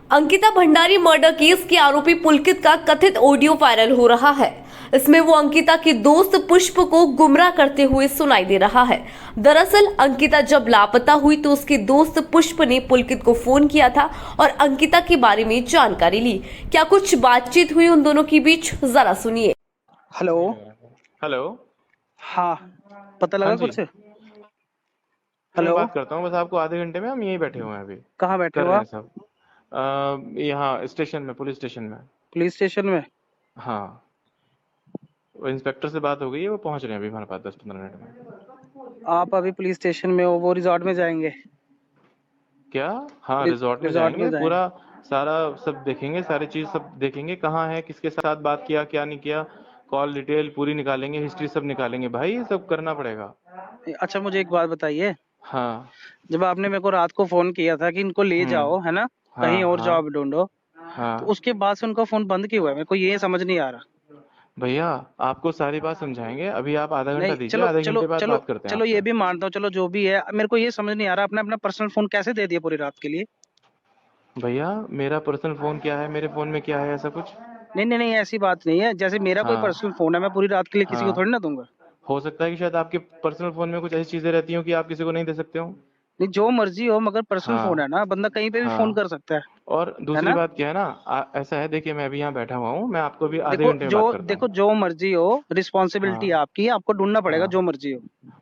Ankita Bhandari murder case के आरोपी पुलकित का कथित ऑडियो वायरल हो रहा है। इसमें वो अंकिता की दोस्त पुष्प को गुमराह करते हुए सुनाई दे रहा है। दरअसल अंकिता जब लापता हुई तो उसकी दोस्त पुष्प ने पुलकित को फोन किया था और अंकिता के बारे में जानकारी ली। क्या कुछ बातचीत हुई उन दोनों के बीच, जरा सुनिए। हेलो। हेलो। हाँ, पता हाँ लगा जी, कुछ? मैं हेलो। बात करता हूँ बस आपको आधे घंटे में। हम यहीं बैठे हुए हैं अभी, कहाँ बैठे कर हो रहे हैं आप? सब। यहाँ स्टेशन में, पुलिस स्टेशन में। पुलिस स्टेशन में? हाँ, वो इंस्पेक्टर से बात हो गई है, वो पहुंच रहे हैं अभी हमारे पास 10-15 मिनट में। आप अभी पुलिस स्टेशन में हो, वो रिजॉर्ट में जाएंगे? क्या? हाँ, रिजॉर्ट में रिजॉर्ट में जाएंगे, जाएंगे। पूरा सारा सब देखेंगे, सारी चीज सब देखेंगे, कहाँ है, किसके साथ बात किया, क्या नहीं किया, कॉल डिटेल पूरी निकालेंगे, हिस्ट्री सब निकालेंगे। भाई ये सब करना पड़ेगा। अच्छा, मुझे एक बात बताइए। हाँ। जब आपने मेरे को रात को फोन किया था कि इनको ले जाओ, है ना, हाँ कहीं और हाँ जॉब ढूंढो, तो हाँ। उसके बाद से उनका फोन बंद क्यों हुआ है? मेरे को ये समझ नहीं आ रहा। भैया, आपको सारी बात समझाएंगे, अभी आप आधा घंटा नहीं, दीजिए, चलो आधे चलो घंटे बाद चलो बात करते हैं चलो, ये आपसे। भी मानता हूँ, चलो जो भी है, मेरे को ये समझ नहीं आ रहा, आपने अपना पर्सनल फोन कैसे दे दिया पूरी रात के लिए? भैया, मेरा पर्सनल फोन क्या है, मेरे फोन में क्या है, ऐसा कुछ? नहीं नहीं नहीं, ऐसी बात नहीं है। जैसे मेरा कोई हाँ पर्सनल फोन है, मैं पूरी रात के लिए किसी को थोड़ी हाँ। ना दूंगा। हो सकता है कि शायद आपके पर्सनल फोन में कुछ ऐसी चीजें रहती हो कि आप किसी को नहीं दे सकते हो। नहीं, जो मर्जी हो, मगर पर्सनल फोन है हाँ ना, बंदा कहीं पे भी फोन हाँ। कर सकता और है दूसरी ना? बात क्या है ना, ऐसा है, देखिए मैं अभी यहाँ बैठा हुआ हूँ, मैं आपको अभी आधे देखो घंटे में जो बात करता देखो हूँ। जो मर्जी हो, रिस्पॉन्सिबिलिटी हाँ आपकी, आपको ढूंढना पड़ेगा हाँ। जो मर्जी हो।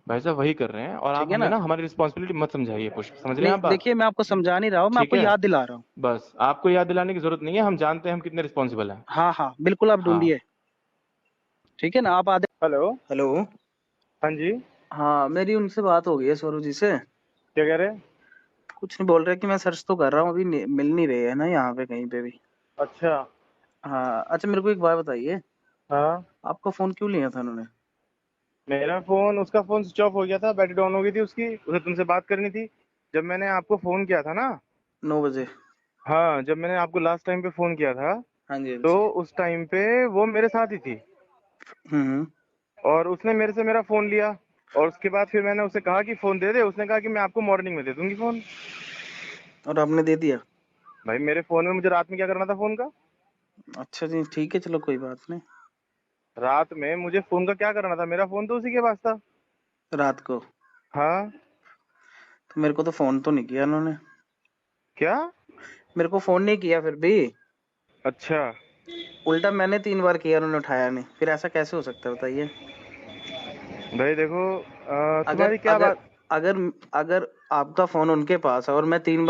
भाई साहब वही कर रहे हैं, और आप ठीक है हमें ना? ना हमारी रिस्पॉन्सिबिलिटी मत समझाइए पुष्प, समझ रहे हैं नहीं, आप बात? देखिए, मैं आपको समझा नहीं रहा हूँ, मैं ठीक आपको है। याद दिला रहा हूँ। बस आपको याद दिलाने की जरूरत नहीं है, हम जानते हैं हम कितने रिस्पॉन्सिबल हैं। हाँ हाँ, बिल्कुल, आप हाँ। ढूंढिए। ठीक है ना, आप आधे। हेलो। हेलो। हाँ जी। हाँ, मेरी उनसे बात हो गई है, सौरभ जी से। क्या कह रहे हैं? कुछ नहीं बोल रहे कि मैं सर्च तो कर रहा हूँ, अभी मिल नहीं रहे है ना यहाँ पे कहीं पे भी। अच्छा। हाँ, अच्छा, मेरे को एक बात बताइए। हाँ। आपका फोन क्यों लिया था उन्होंने? मेरा फोन, उसका फोन स्विच ऑफ हो गया था, बैटरी डाउन हो गई थी उसकी, उसे तुमसे बात करनी थी। जब मैंने आपको फोन किया था ना, 9 बजे। हाँ, जब मैंने आपको लास्ट टाइम पे फोन किया था, हाँ जी, हाँ तो जी। उस टाइम पे वो मेरे साथ ही थी, हम्म। और उसने मेरे से मेरा फोन लिया। और उसके बाद फिर मैंने उसे कहा कि फोन दे दे, उसने कहा कि मैं आपको मॉर्निंग में दे दूंगी फोन। और आपने दे दिया? भाई मेरे फोन में मुझे रात में क्या करना था फोन का? अच्छा जी, ठीक है, चलो कोई बात नहीं। रात में मुझे फोन का क्या करना था? मेरा फोन तो उसी के पास था। रात को? हाँ। तो मेरे को तो फोन तो नहीं किया उन्होंने। क्या? मेरे को फोन नहीं किया फिर भी। अच्छा। उल्टा मैंने 3 बार किया, उन्होंने उठाया नहीं, फिर ऐसा कैसे हो सकता है बताइए? भाई देखो, अगर तुम्हारी क्या अगर बात? अगर अगर आपका फोन उनके पास है और मैं 3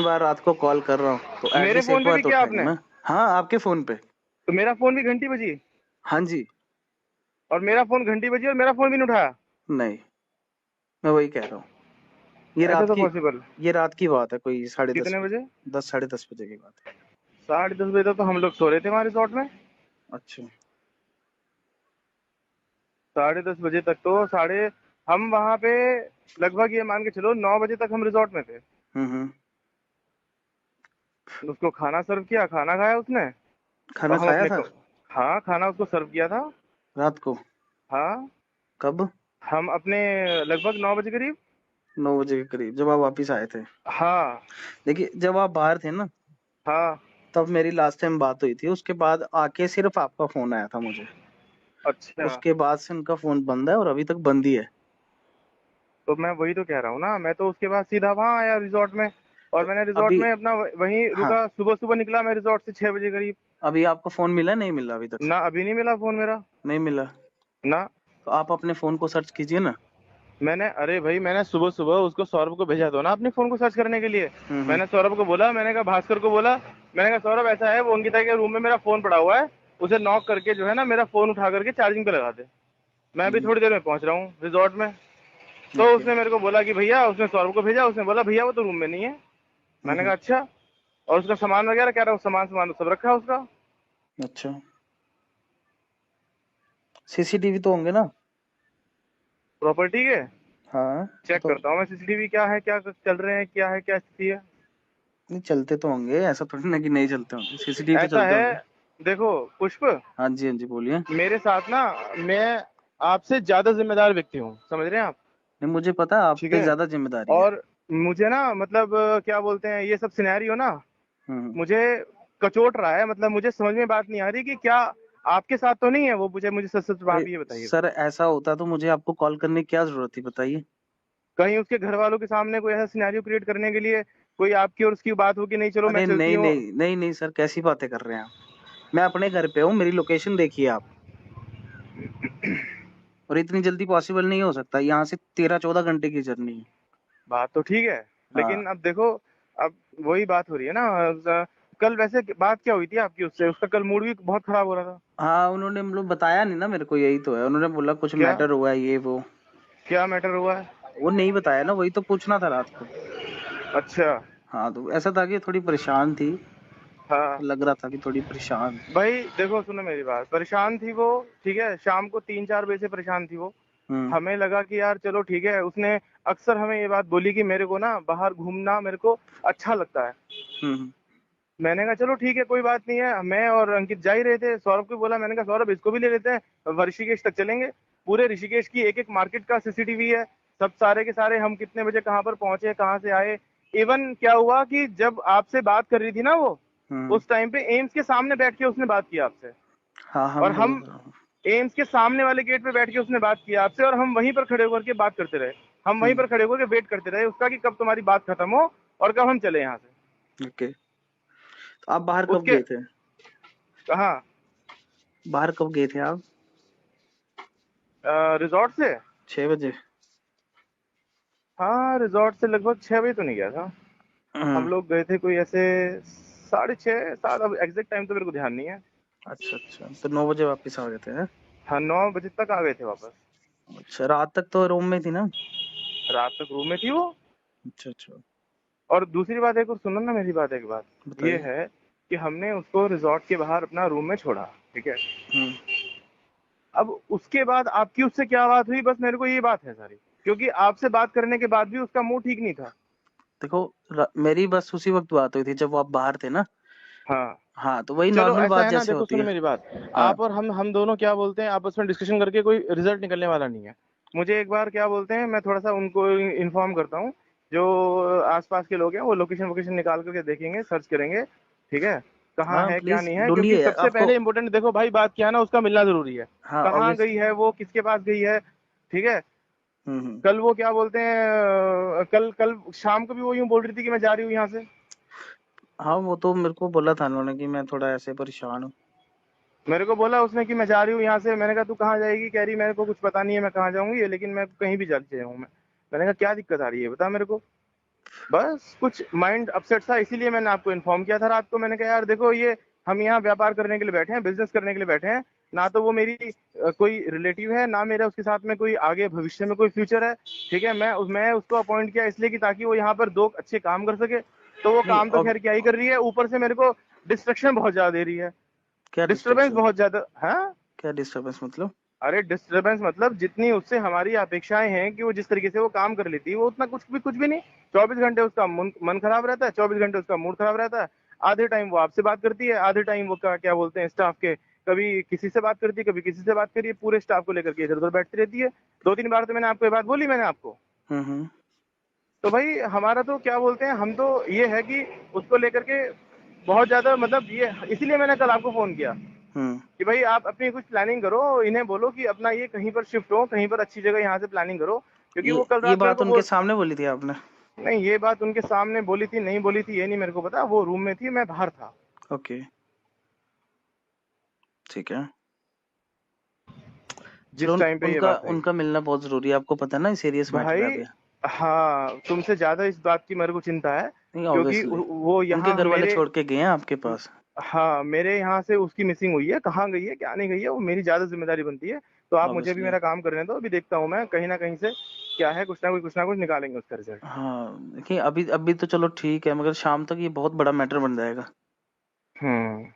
बार रात को कॉल कर रहा हूँ, तो मेरे एटलीस्ट फोन एक पे बार भी तो किया उठाएंगे आपने? ना। हाँ, आपके फोन पे। तो मेरा फोन भी घंटी बजी, हाँ जी। और मेरा फोन घंटी बजी और मेरा फोन भी नहीं उठाया? नहीं, मैं वही कह रहा हूँ। ये ऐसा रात तो की पॉसिबल? ये रात की बात है, कोई 10:30 कितने बजे? बजे, 10 साढ़े 10 बजे की बात है। 10:30 बजे तक तो हम लोग सो रहे थे वहां रिजॉर्ट में। अच्छा। 10:30 बजे तक तो साढ़े, हम वहां पे लगभग ये मान के चलो 9 बजे तक हम रिजॉर्ट में थे। हम्म। उसको खाना सर्व किया, खाना खाया उसने, खाना और हम खाया अपने था? हाँ, खाना उसको सर्व किया था। रात को? हाँ। कब? हम अपने लगभग 9 बजे करीब। 9 बजे के करीब, जब आप वापिस आए थे? हाँ देखिए, जब आप बाहर थे ना, हाँ। तब मेरी लास्ट टाइम बात हुई थी, उसके बाद आके सिर्फ आपका फोन आया था मुझे। अच्छा। उसके बाद से उनका फोन बंद है, और अभी तक बंद ही है। तो मैं वही तो कह रहा हूँ ना, मैं तो उसके बाद सीधा वहां आया रिजॉर्ट में, और तो मैंने रिजॉर्ट अभी, में अपना वहीं हाँ, रुका। सुबह सुबह निकला मैं रिजॉर्ट से 6 बजे करीब। अभी आपका फोन मिला, नहीं मिला अभी तक? ना, अभी नहीं मिला फोन मेरा। नहीं मिला? ना। तो आप अपने फोन को सर्च कीजिए ना। मैंने, अरे भाई, मैंने सुबह सुबह उसको सौरभ को भेजा दो ना अपने फोन को सर्च करने के लिए। हम्म। मैंने सौरभ को बोला, मैंने कहा भास्कर को बोला, मैंने कहा सौरभ ऐसा है, वो अंकिता के रूम में मेरा फोन पड़ा हुआ है, उसे नॉक करके जो है ना मेरा फोन उठा करके चार्जिंग पे लगा दे, मैं अभी हम्म। थोड़ी देर में पहुंच रहा हूँ रिजॉर्ट में। तो ओके। उसने मेरे को बोला कि भैया, उसने सौरभ को भेजा, उसने बोला भैया वो तो रूम में नहीं है। मैंने हम्म। कहा अच्छा। और उसका सामान वगैरह कह रहा है, सामान सामान तो सब रखा है उसका। अच्छा, सीसीटीवी तो होंगे ना? प्रॉपर्टी के हाँ। चेक तो करता हूँ मैं, सीसीटीवी क्या है, क्या चल रहे हैं, क्या है, क्या स्थिति है। नहीं, चलते तो होंगे, ऐसा थोड़ी ना कि नहीं चलते होंगे, सीसीटीवी तो ऐसा चलते है, होंगे। देखो पुष्प, हाँ जी, हाँ जी, बोलिए। मेरे साथ ना, मैं आपसे ज्यादा जिम्मेदार व्यक्ति हूँ, समझ रहे हैं आप? नहीं, मुझे पता है आप ठीक पे है। ज्यादा जिम्मेदारी है। और मुझे ना मतलब क्या बोलते हैं, ये सब सिनेरियो ना मुझे कचोट रहा है, मतलब मुझे समझ में बात नहीं आ रही कि क्या आपके साथ तो नहीं है वो, मुझे सच सच आप ये बताइए। सर ऐसा होता तो मुझे आपको कॉल करने की क्या जरूरत थी, बताइए। कहीं उसके घर वालों के सामने कोई ऐसा सिनेरियो क्रिएट करने के लिए कोई आपकी और उसकी बात हो कि नहीं चलो मैं अरे चलती नहीं हूँ। नहीं नहीं नहीं सर, कैसी बातें कर रहे हैं आप? मैं अपने घर पे हूँ, मेरी लोकेशन देखिए आप। और इतनी जल्दी पॉसिबल नहीं हो सकता, यहाँ से 13-14 घंटे की जर्नी है। बात तो ठीक है, हाँ लेकिन अब देखो, अब वही बात हो रही है ना। कल वैसे बात क्या हुई थी आपकी उससे? उसका कल मूड भी बहुत खराब हो रहा था। हाँ, उन्होंने मतलब बताया नहीं ना मेरे को, यही तो है। उन्होंने बोला कुछ क्या मैटर हुआ है ये वो। क्या मैटर हुआ है? वो नहीं बताया ना, वही तो पूछना था रात को। अच्छा। हाँ तो ऐसा था कि थोड़ी परेशान थी, हाँ लग रहा था कि थोड़ी परेशान। भाई देखो, सुनो मेरी बात, परेशान थी वो, ठीक है, शाम को 3-4 बजे से परेशान थी वो। हम्म हमें लगा कि यार चलो ठीक है, उसने अक्सर हमें ये बात बोली कि मेरे को ना बाहर घूमना मेरे को अच्छा लगता है। हम्म मैंने कहा चलो ठीक है, कोई बात नहीं है। मैं और अंकित जा ही रहे थे, सौरभ को बोला, मैंने कहा सौरभ इसको भी ले लेते हैं, ऋषिकेश तक चलेंगे। पूरे ऋषिकेश की एक एक मार्केट का सीसीटीवी है, सब सारे के सारे, हम कितने बजे कहाँ पर पहुंचे, कहाँ से आए। इवन क्या हुआ कि जब आपसे बात कर रही थी ना वो, हम्म उस टाइम पे एम्स के सामने बैठ के उसने बात की आपसे। हाँ हाँ, और मैं हम समझ रहा हूँ। एम्स के सामने वाले गेट पे बैठ के उसने बात की आपसे, और हम वहीं पर खड़े होकर के बात करते रहे। हम वहीं हम्म पर खड़े होकर के वेट करते रहे उसका कि कब तुम्हारी बात खत्म हो और कब हम चले यहाँ से। ओके, तो आप बाहर कब उसके गए थे? कहा, बाहर कब गए थे आप? रिजॉर्ट से। 6 बजे? हाँ, रिजॉर्ट से लगभग 6 बजे तो नहीं गया था। हम हम्म, लोग गए थे कोई ऐसे 6:30 7, अब एग्जैक्ट टाइम तो मेरे को ध्यान नहीं है। अच्छा अच्छा, तो 9 बजे वापस आ गए थे, हैं? हाँ, 9 बजे तक आ गए थे वापस। अच्छा, रात तक तो रूम में थी ना? रात तक रूम में थी वो। अच्छा अच्छा, और दूसरी बात, एक और सुनो ना मेरी बात, एक बात ये बताइए। है कि हमने उसको रिजॉर्ट के बाहर अपना रूम में छोड़ा, ठीक है। हम्म अब उसके बाद आपकी उससे क्या बात हुई, बस मेरे को ये बात है सारी, क्योंकि आपसे बात करने के बाद भी उसका मुंह ठीक नहीं था। देखो, मेरी बस उसी वक्त बात हुई थी जब वो आप बाहर थे ना। हाँ, हाँ, तो वही चलो नॉर्मल ऐसा बात है ना, जैसे देखो होती सुनो है। मेरी बात, हाँ आप और हम दोनों क्या बोलते हैं आपस में डिस्कशन करके कोई रिजल्ट निकलने वाला नहीं है। मुझे एक बार क्या बोलते हैं, मैं थोड़ा सा उनको इन्फॉर्म करता हूँ, जो आसपास के लोग हैं वो लोकेशन वोकेशन निकाल करके देखेंगे, सर्च करेंगे, ठीक है, कहाँ हाँ, है क्या प्लीज नहीं है। क्योंकि ढूंढिए सबसे आपको। पहले इम्पोर्टेंट देखो भाई, बात क्या है ना, उसका मिलना जरूरी है। हाँ कहाँ ऑब्वियस। गई है वो, किसके पास गई है, ठीक है। हम्म। कल वो क्या बोलते हैं, कल कल शाम को भी वो यूं बोल रही थी कि मैं जा रही हूँ यहाँ से। हाँ, वो तो मेरे को बोला था उन्होंने कि मैं थोड़ा ऐसे परेशान हूँ। मेरे को बोला उसने कि मैं जा रही हूँ यहाँ से। मैंने कहा तू कहाँ जाएगी? कह रही मेरे को कुछ पता नहीं है मैं कहाँ जाऊंगी, लेकिन मैं कहीं भी चली जाऊँ मैं। मैंने कहा क्या दिक्कत आ रही है बता मेरे को। बस कुछ माइंड अपसेट था, इसीलिए मैंने आपको इन्फॉर्म किया था रात को। मैंने कहा यार देखो, ये हम यहाँ व्यापार करने के लिए बैठे हैं, बिजनेस करने के लिए बैठे हैं। ना तो वो मेरी कोई रिलेटिव है, ना मेरा उसके साथ में कोई आगे भविष्य में कोई फ्यूचर है, ठीक है। मैं उसको अपॉइंट किया इसलिए कि ताकि वो यहाँ पर 2 अच्छे काम कर सके। तो वो नहीं, काम तो अब खैर क्या ही कर रही है, ऊपर से मेरे को डिस्ट्रक्शन बहुत ज्यादा दे रही है, क्या डिस्टरबेंस डिस्ट्रक्शन? बहुत ज्यादा। हाँ, क्या डिस्टरबेंस मतलब? अरे डिस्टरबेंस मतलब जितनी उससे हमारी अपेक्षाएं हैं कि वो जिस तरीके से वो काम कर लेती है, वो उतना कुछ भी नहीं। 24 घंटे उसका मन खराब रहता है, 24 घंटे उसका मूड खराब रहता है। आधे टाइम वो आपसे बात करती है, आधे टाइम वो क्या बोलते हैं स्टाफ के, कभी किसी से बात करती है, कभी किसी से बात करिए, पूरे स्टाफ को लेकर के इधर उधर बैठती रहती है। 2-3 बार तो मैंने आपको ये बात बोली मैंने आपको। हम्म। तो भाई हमारा तो क्या बोलते हैं, हम तो ये है कि उसको लेकर के बहुत ज्यादा, मतलब ये इसीलिए मैंने कल आपको फोन किया हम्म कि भाई आप अपनी कुछ प्लानिंग करो, इन्हें बोलो कि अपना ये कहीं पर शिफ्ट हो, कहीं पर अच्छी जगह यहाँ से प्लानिंग करो। क्योंकि वो कल ये रात मेरे बात को उनके बोल, सामने बोली थी आपने? नहीं ये बात उनके सामने बोली थी नहीं बोली थी ये नहीं मेरे को पता, वो रूम में थी, मैं बाहर था। ओके, ठीक है। चलो, जिस टाइम पे ये उनका बात आई उनका मिलना बहुत जरूरी है, आपको पता है ना, सीरियस मैटर है भाई। अभी। हाँ, तुमसे ज्यादा इस बात की मेरे को चिंता है, नहीं, क्योंकि ऑब्वियसली वो उनके यहाँ घर वाले मेरे, छोड़ के गए हैं आपके पास। हाँ मेरे यहाँ से उसकी मिसिंग हुई है, कहाँ गई है क्या नहीं गई है वो मेरी ज्यादा जिम्मेदारी बनती है। तो आप मुझे भी ऑब्वियसली। मेरा काम करने दो, अभी देखता हूँ मैं कहीं ना कहीं से क्या है, कुछ ना कुछ निकालेंगे उसका रिजल्ट। हाँ, देखिए, अभी अभी तो चलो ठीक है, मगर शाम तक ये बहुत बड़ा मैटर बन जाएगा, हम्म। है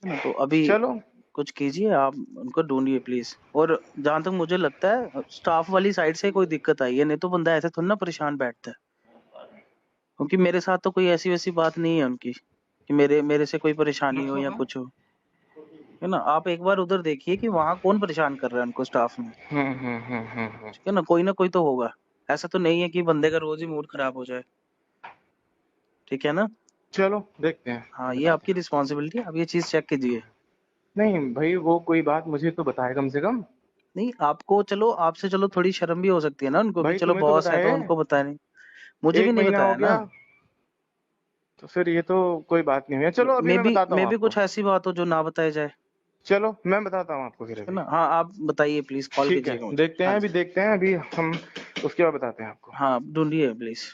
ना? तो अभी चलो। कुछ कीजिए, आप उनको ढूंढिए प्लीज। और जहां तक मुझे लगता है, स्टाफ वाली साइड से कोई दिक्कत आई है, नहीं तो बंदा ऐसे थोड़ा ना परेशान बैठता है। क्योंकि मेरे साथ तो कोई ऐसी वैसी बात नहीं है उनकी कि मेरे मेरे से कोई परेशानी हो या कुछ हो, है ना? आप एक बार उधर देखिए कि वहां कौन परेशान कर रहा है उनको स्टाफ में। ठीक है ना कोई तो होगा। ऐसा तो नहीं है कि बंदे का रोज ही मूड खराब हो जाए। ठीक है ना? चलो देखते हैं। हाँ, ये बताते आपकी रिस्पॉन्सिबिलिटी है, आप ये चीज चेक कीजिए। हैं। नहीं भाई, वो कोई बात मुझे तो बताए कम से कम। नहीं, आपको चलो, आपसे चलो थोड़ी शर्म भी हो सकती है ना उनको भी, भाई चलो तुम्हें तो बॉस है तो बताए, उनको बताया नहीं, मुझे भी 1 नहीं महीना हो बताया ना। गया, तो फिर ये तो कोई बात नहीं हुई है। चलो अभी मे मैं भी बताता हूँ मे भी आपको। कुछ ऐसी बात हो जो ना बताया जाए, चलो मैं बताता हूँ आपको फिर है अभी। ना। हाँ, आप बताइए प्लीज, कॉल ठीक है, कीजिएगा मुझे। देखते हैं, हाँ अभी जी, देखते हैं, अभी हम उसके बाद बताते हैं आपको। हाँ ढूंढिए प्लीज।